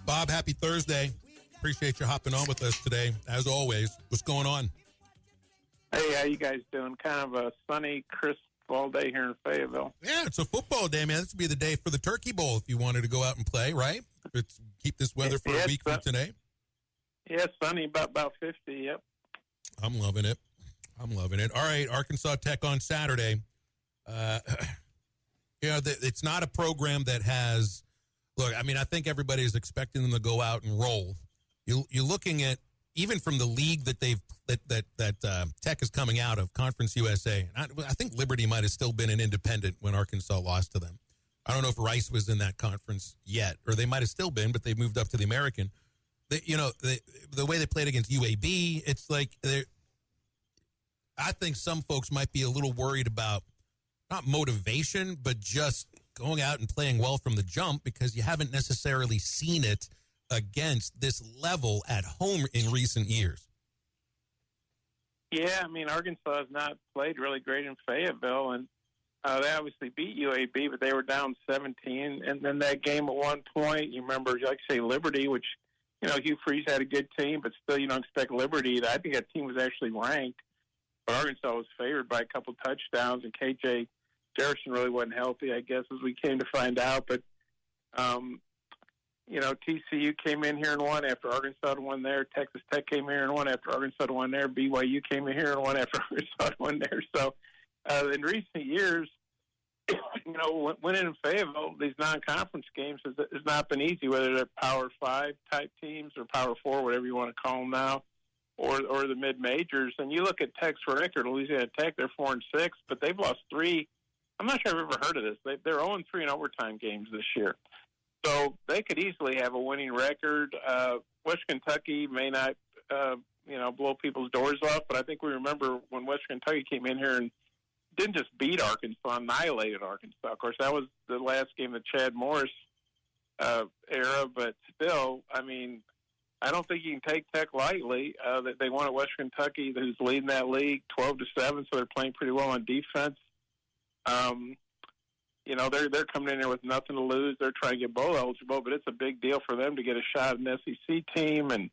Bob, happy Thursday. Appreciate you hopping on with us today, as always. What's going on? Hey, how you guys doing? Kind of a sunny, crisp fall day here in Fayetteville. Yeah, it's a football day, man. This would be the day for the Turkey Bowl if you wanted to go out and play, right? Keep this weather for a week from today. Yeah, sunny, about 50, yep. I'm loving it. All right, Arkansas Tech on Saturday. It's not a program that has – look, I mean, I think everybody's expecting them to go out and roll. You're looking at, even from the league that Tech is coming out of, Conference USA. I think Liberty might have still been an independent when Arkansas lost to them. I don't know if Rice was in that conference yet, or they might have still been, but they moved up to the American. The way they played against UAB, it's like I think some folks might be a little worried about not motivation, but just going out and playing well from the jump because you haven't necessarily seen it against this level at home in recent years. Yeah, I mean, Arkansas has not played really great in Fayetteville, and they obviously beat UAB, but they were down 17. And then that game at one point, you remember, like say, Liberty, which, Hugh Freeze had a good team, but still you don't expect Liberty. I think that team was actually ranked, but Arkansas was favored by a couple touchdowns, and KJ Jefferson really wasn't healthy, I guess, as we came to find out. But, TCU came in here and won after Arkansas had won there. Texas Tech came here and won after Arkansas had won there. BYU came in here and won after Arkansas had won there. So in recent years, winning in Fayetteville, these non-conference games has not been easy, whether they're Power 5 type teams or Power 4, whatever you want to call them now, or the mid-majors. And you look at Tech's record, Louisiana Tech, they're 4-6, but they've lost 3. I'm not sure I've ever heard of this. They're 0-3 in overtime games this year. So they could easily have a winning record. West Kentucky may not, blow people's doors off, but I think we remember when West Kentucky came in here and didn't just beat Arkansas, annihilated Arkansas. Of course, that was the last game of the Chad Morris era, but still, I mean, I don't think you can take Tech lightly. They won at West Kentucky, who's leading that league 12-7, so they're playing pretty well on defense. They're coming in there with nothing to lose. They're trying to get bowl eligible, but it's a big deal for them to get a shot at an SEC team. And,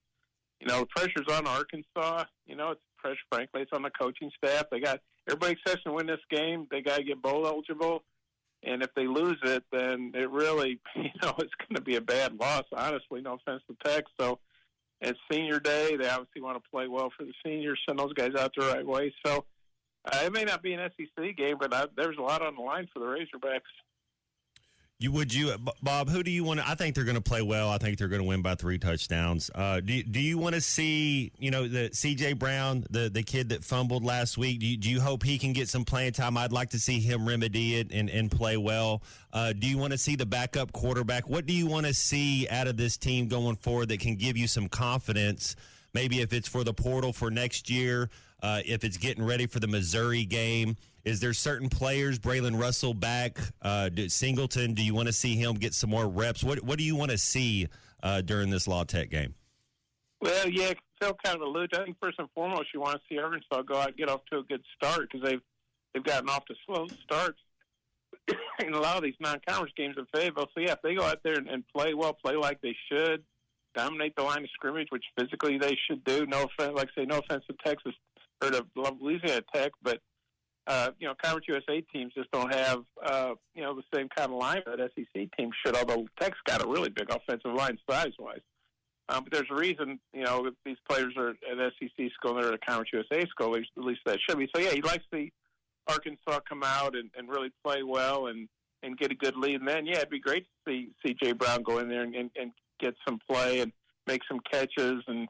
the pressure's on Arkansas. It's pressure, frankly. It's on the coaching staff. Everybody expects to win this game. They got to get bowl eligible. And if they lose it, then it really, it's going to be a bad loss, honestly. No offense to Tech. So it's senior day. They obviously want to play well for the seniors, send those guys out the right way. So, it may not be an SEC game, but there's a lot on the line for the Razorbacks. Bob, who do you want to – I think they're going to play well. I think they're going to win by 3 touchdowns. Do you want to see, the C.J. Brown, the kid that fumbled last week, do you hope he can get some playing time? I'd like to see him remedy it and play well. Do you want to see the backup quarterback? What do you want to see out of this team going forward that can give you some confidence, maybe if it's for the portal for next year, if it's getting ready for the Missouri game? Is there certain players, Braylon Russell back, Singleton, do you want to see him get some more reps? What do you want to see during this La Tech game? Well, yeah, Phil kind of alluded. I think first and foremost you want to see Arkansas go out and get off to a good start because they've gotten off to slow starts in a lot of these non-conference games in Fayetteville. So, yeah, if they go out there and play well, play like they should, dominate the line of scrimmage, which physically they should do. No offense to Texas or to Louisiana Tech, but Conference USA teams just don't have the same kind of line that SEC teams should. Although Tech's got a really big offensive line size-wise, but there's a reason that these players are at SEC school and they're at a Conference USA school. At least that should be. So yeah, you'd like to see Arkansas come out and really play well and get a good lead. And then it'd be great to see C.J. Brown go in there and get some play and make some catches and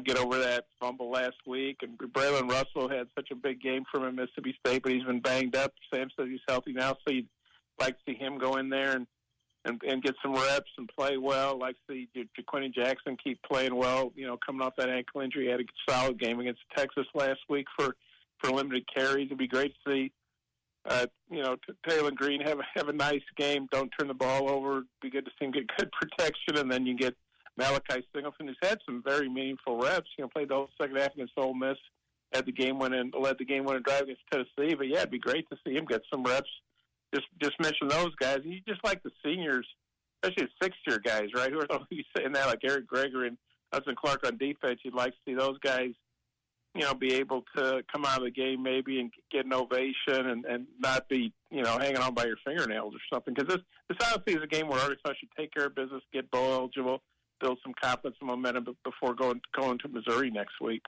get over that fumble last week. And Braylon Russell had such a big game from him at Mississippi State, but he's been banged up. Sam says he's healthy now, so you'd like to see him go in there and get some reps and play well. Like to see Jaquinny Jackson keep playing well, coming off that ankle injury. He had a solid game against Texas last week for limited carries. It'd be great to see, Taylor Green have a nice game. Don't turn the ball over. It'd be good to see him get good protection, and then you get Malachi Singleton, who's had some very meaningful reps. Played the whole second half against Ole Miss, led the game winning drive against Tennessee. But yeah, it'd be great to see him get some reps. Just mention those guys. You just like the seniors especially sixth-year guys, right? Who are always saying that, like Eric Gregory and Hudson Clark on defense. You'd like to see those guys, be able to come out of the game maybe and get an ovation and not be, hanging on by your fingernails or something. Because this obviously is a game where Arkansas should take care of business, get bowl eligible, build some confidence and momentum before going to Missouri next week.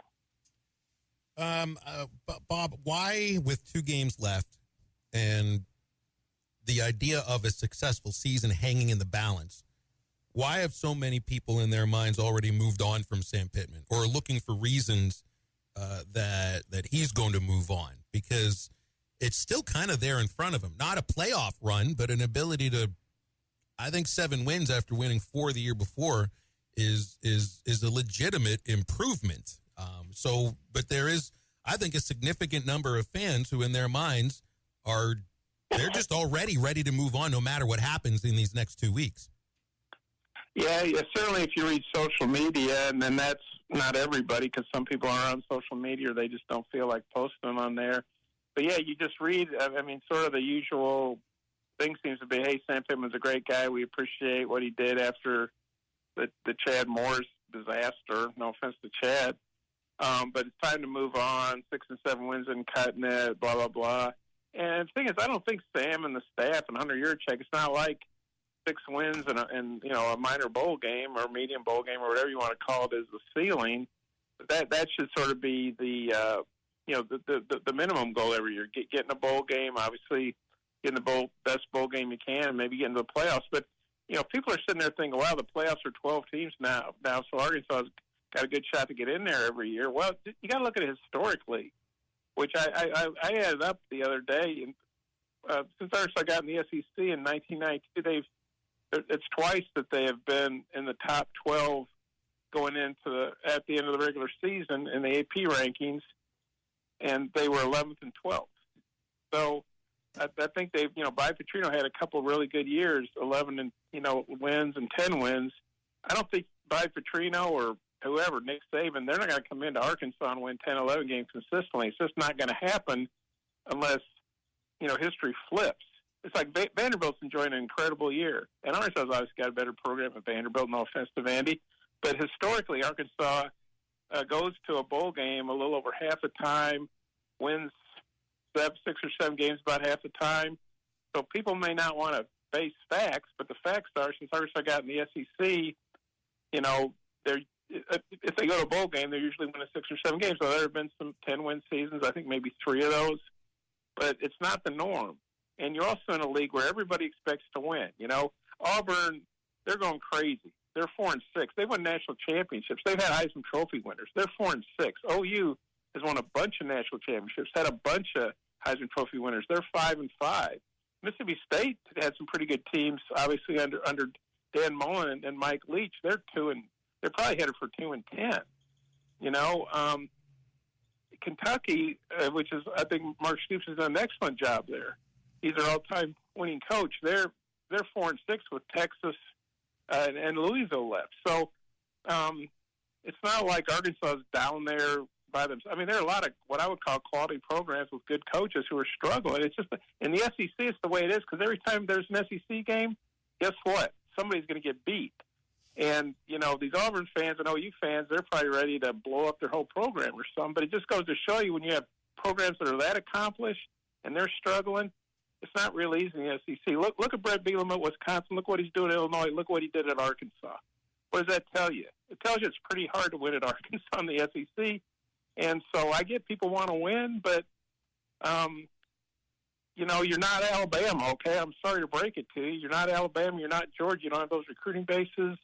Bob, why, with 2 games left and the idea of a successful season hanging in the balance, why have so many people in their minds already moved on from Sam Pittman or are looking for reasons that he's going to move on? Because it's still kind of there in front of him. Not a playoff run, but an ability to, I think 7 wins after winning 4 the year before is a legitimate improvement. But there is, I think, a significant number of fans who in their minds they're just already ready to move on no matter what happens in these next 2 weeks. Yeah, certainly if you read social media, and then that's not everybody because some people are on social media or they just don't feel like posting on there. But, yeah, you just read, sort of the usual thing seems to be, hey, Sam Pittman's a great guy. We appreciate what he did after the Chad Morris disaster. No offense to Chad. But it's time to move on. 6 and 7 wins and cutting it, blah, blah, blah. And the thing is, I don't think Sam and the staff and Hunter Yurchek, it's not like 6 wins and a minor bowl game or medium bowl game or whatever you want to call it is the ceiling. That should sort of be the minimum goal every year. Getting a bowl game, obviously getting the best bowl game you can, and maybe getting to the playoffs. But people are sitting there thinking, wow, the playoffs are 12 teams now, so Arkansas's got a good shot to get in there every year. Well, you got to look at it historically, which I added up the other day. And since Arkansas got in the SEC in 1992, it's twice that they have been in the top 12 going into at the end of the regular season in the AP rankings, and they were 11th and 12th. So I think they've, Bobby Petrino had a couple really good years, 11 wins and 10 wins. I don't think Bobby Petrino or whoever, Nick Saban, they're not going to come into Arkansas and win 10, 11 games consistently. It's just not going to happen unless, history flips. It's like Vanderbilt's enjoying an incredible year. And Arkansas's obviously got a better program than Vanderbilt, no offense to Vandy. But historically, Arkansas goes to a bowl game a little over half the time, wins 6 or 7 games about half the time. So people may not want to base facts, but the facts are, since Arkansas got in the SEC, if they go to a bowl game, they're usually winning 6 or 7 games. So there have been some 10-win seasons, I think maybe 3 of those. But it's not the norm. And you're also in a league where everybody expects to win. Auburn, they're going crazy. They're 4-6. They've won national championships. They've had Heisman Trophy winners. They're 4-6. OU has won a bunch of national championships, had a bunch of Heisman Trophy winners. They're 5-5. Mississippi State had some pretty good teams, obviously under Dan Mullen and Mike Leach. They're probably headed for 2-10. Kentucky, which is, I think Mark Stoops has done an excellent job there. He's their all-time winning coach. They're 4-6 with Texas and Louisville left. So it's not like Arkansas is down there by themselves. There are a lot of what I would call quality programs with good coaches who are struggling. It's just in the SEC, it's the way it is because every time there's an SEC game, guess what? Somebody's going to get beat. And, these Auburn fans and OU fans, they're probably ready to blow up their whole program or something. But it just goes to show you when you have programs that are that accomplished and they're struggling, it's not real easy in the SEC. Look at Brett Bielema at Wisconsin. Look what he's doing at Illinois. Look what he did at Arkansas. What does that tell you? It tells you it's pretty hard to win at Arkansas in the SEC. And so I get people want to win, but, you're not Alabama, okay? I'm sorry to break it to you. You're not Alabama. You're not Georgia. You don't have those recruiting bases.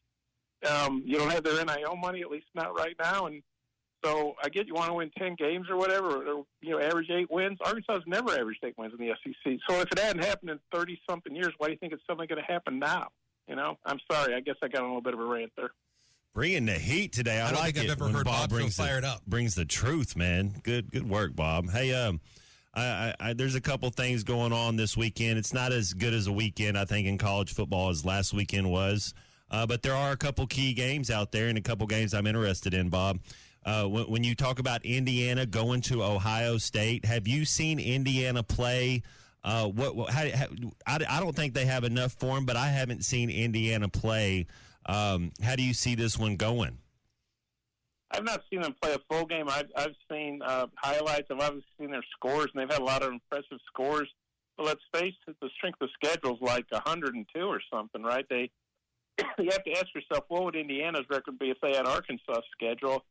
You don't have their NIL money, at least not right now. And so I get you want to win 10 games or whatever, or average 8 wins. Arkansas's never averaged 8 wins in the SEC. So if it hadn't happened in 30-something years, why do you think it's suddenly going to happen now? I'm sorry. I guess I got a little bit of a rant there. Bringing the heat today. I don't like think it. I've ever heard Bob so fired up. Brings the truth, man. Good work, Bob. Hey, there's a couple things going on this weekend. It's not as good as a weekend, I think, in college football as last weekend was. But there are a couple key games out there and a couple games I'm interested in, Bob. When you talk about Indiana going to Ohio State, have you seen Indiana play I don't think they have enough for him, but I haven't seen Indiana play. How do you see this one going? I've not seen them play a full game. I've seen highlights. I've obviously seen their scores, and they've had a lot of impressive scores. But let's face it, the strength of schedule is like 102 or something, right? You have to ask yourself, what would Indiana's record be if they had Arkansas' schedule?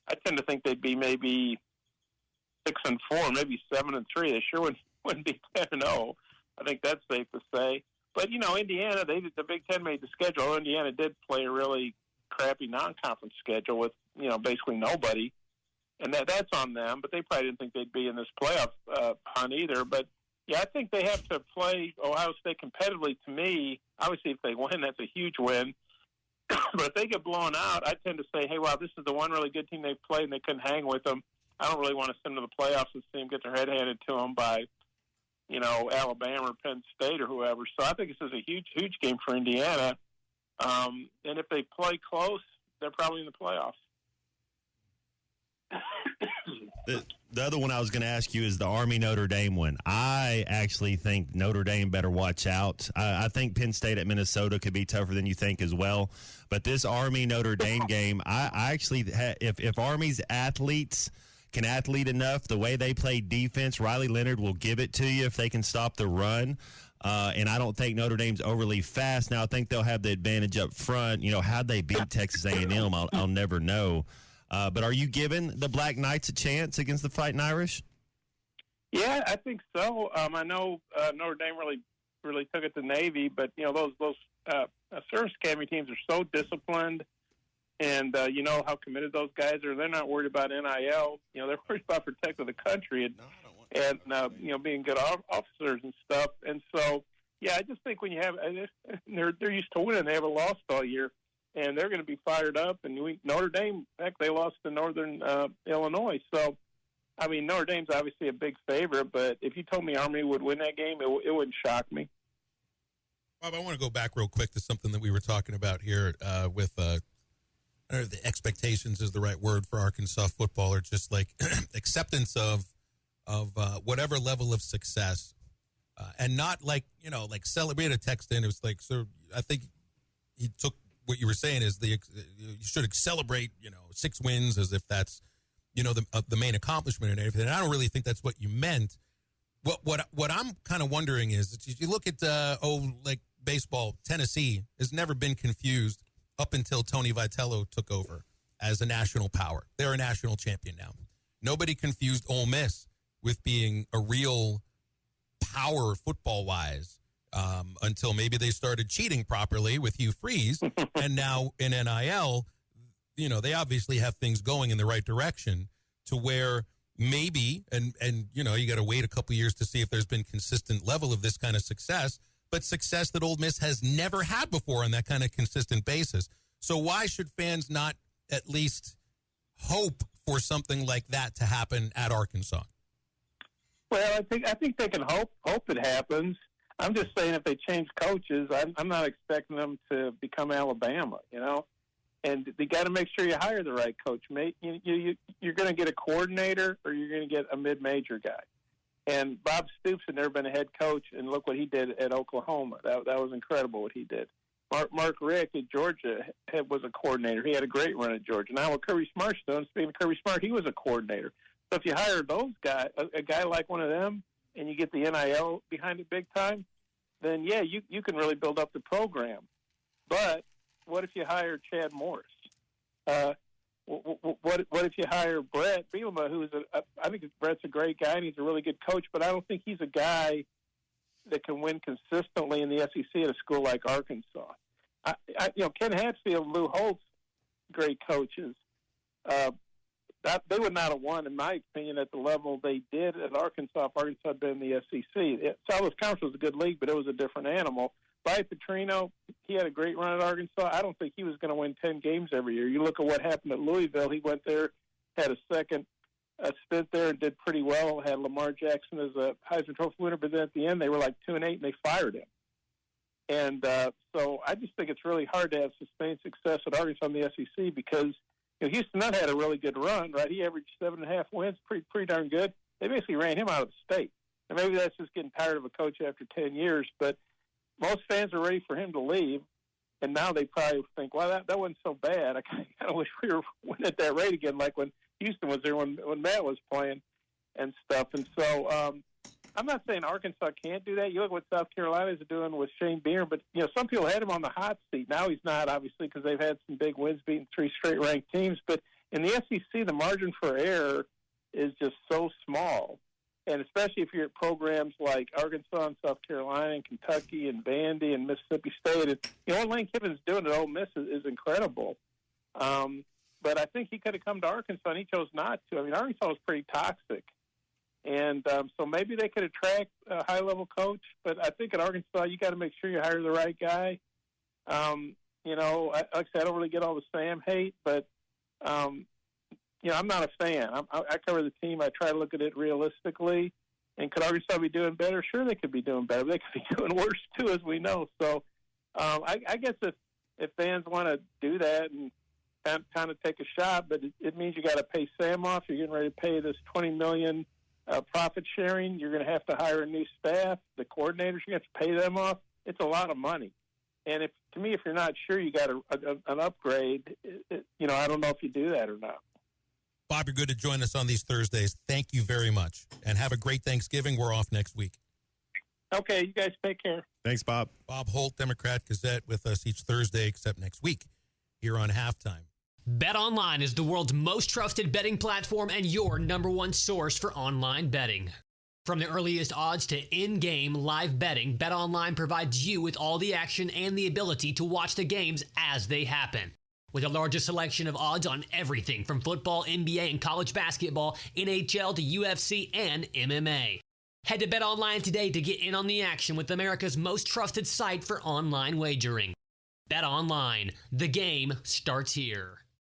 I tend to think they'd be maybe 6-4, maybe 7-3. They sure wouldn't be 10-0. I think that's safe to say. But Indiana, the Big Ten made the schedule. Indiana did play a really crappy non-conference schedule with basically nobody, and that's on them. But they probably didn't think they'd be in this playoff hunt either. But yeah, I think they have to play Ohio State competitively. To me, obviously, if they win, that's a huge win. But if they get blown out, I tend to say, hey, wow, this is the one really good team they've played, and they couldn't hang with them. I don't really want to send them to the playoffs and see them get their head handed to them by, Alabama or Penn State or whoever. So I think this is a huge, huge game for Indiana. And if they play close, they're probably in the playoffs. The other one I was going to ask you is the Army-Notre Dame one. I actually think Notre Dame better watch out. I think Penn State at Minnesota could be tougher than you think as well. But this Army-Notre Dame game, I actually if Army's athletes can athlete enough, the way they play defense, Riley Leonard will give it to you if they can stop the run. And I don't think Notre Dame's overly fast. Now, I think they'll have the advantage up front. How'd they beat Texas A&M, I'll never know. But are you giving the Black Knights a chance against the Fighting Irish? Yeah, I think so. I know Notre Dame really took it to Navy, but those service academy teams are so disciplined, and how committed those guys are. They're not worried about NIL. They're worried about protecting the country and being good officers and stuff. And so, yeah, I just think when you have they're used to winning. They haven't lost all year. And they're going to be fired up. And Notre Dame, heck, they lost to Northern Illinois. So, I mean, Notre Dame's obviously a big favorite, but if you told me Army would win that game, it wouldn't shock me. Bob, I want to go back real quick to something that we were talking about here with I don't know if the expectations is the right word for Arkansas football, or just like acceptance of whatever level of success, and not like celebrate a text in. It was like, so I think he took what you were saying is you should celebrate 6 wins as if that's the main accomplishment and everything. And I don't really think that's what you meant. What I'm kind of wondering is that if you look at baseball, Tennessee has never been confused up until Tony Vitello took over as a national power. They're a national champion now. Nobody confused Ole Miss with being a real power football-wise until maybe they started cheating properly with Hugh Freeze. And now in NIL, they obviously have things going in the right direction to where maybe, and you got to wait a couple years to see if there's been consistent level of this kind of success, but success that Ole Miss has never had before on that kind of consistent basis. So why should fans not at least hope for something like that to happen at Arkansas? Well, I think they can hope it happens. I'm just saying if they change coaches, I'm not expecting them to become Alabama, And you got to make sure you hire the right coach, mate. You're going to get a coordinator or you're going to get a mid-major guy. And Bob Stoops had never been a head coach, and look what he did at Oklahoma. That was incredible what he did. Mark Richt at Georgia was a coordinator. He had a great run at Georgia. Now what Kirby Smart's doing, speaking of Kirby Smart, he was a coordinator. So if you hire those guys, a guy like one of them, and you get the NIL behind it big time, then, yeah, you can really build up the program. But what if you hire Chad Morris? What if you hire Brett Bielema, who's I think Brett's a great guy and he's a really good coach, but I don't think he's a guy that can win consistently in the SEC at a school like Arkansas. Ken Hatfield, Lou Holtz, great coaches. They would not have won, in my opinion, at the level they did at Arkansas if Arkansas had been in the SEC. Southwest Conference was a good league, but it was a different animal. By Petrino, he had a great run at Arkansas. I don't think he was going to win 10 games every year. You look at what happened at Louisville. He went there, had a second stint there, and did pretty well. Had Lamar Jackson as a Heisman Trophy winner, but then at the end they were like 2-8, and they fired him. And so I just think it's really hard to have sustained success at Arkansas in the SEC because Houston Nutt had a really good run, right? He averaged 7.5 wins, pretty darn good. They basically ran him out of the state. And maybe that's just getting tired of a coach after 10 years, but most fans are ready for him to leave. And now they probably think, well, that wasn't so bad. I kind of wish we were winning at that rate again, like when Houston was there, when Matt was playing and stuff. And so I'm not saying Arkansas can't do that. You look what South Carolina is doing with Shane Beer, but, some people had him on the hot seat. Now he's not, obviously, because they've had some big wins, beating 3 straight ranked teams. But in the SEC, the margin for error is just so small. And especially if you're at programs like Arkansas and South Carolina and Kentucky and Vandy and Mississippi State. And, what Lane Kiffin's doing at Ole Miss is incredible. But I think he could have come to Arkansas, and he chose not to. I mean, Arkansas was pretty toxic. And so maybe they could attract a high-level coach. But I think at Arkansas, you got to make sure you hire the right guy. Like I said, I don't really get all the Sam hate, but I'm not a fan. I cover the team. I try to look at it realistically. And could Arkansas be doing better? Sure, they could be doing better. They could be doing worse, too, as we know. So I guess if fans want to do that and kind of take a shot, but it means you got to pay Sam off. You're getting ready to pay this $20 million profit sharing. You're going to have to hire a new staff. The coordinators, you have to pay them off. It's a lot of money. And if you're not sure you got an upgrade, I don't know if you do that or not. Bob, you're good to join us on these Thursdays. Thank you very much. And have a great Thanksgiving. We're off next week. Okay, you guys take care. Thanks, Bob. Bob Holt, Democrat-Gazette, with us each Thursday except next week here on Halftime. BetOnline is the world's most trusted betting platform and your number one source for online betting. From the earliest odds to in-game live betting, BetOnline provides you with all the action and the ability to watch the games as they happen. With the largest selection of odds on everything from football, NBA, and college basketball, NHL to UFC and MMA. Head to BetOnline today to get in on the action with America's most trusted site for online wagering. BetOnline, the game starts here.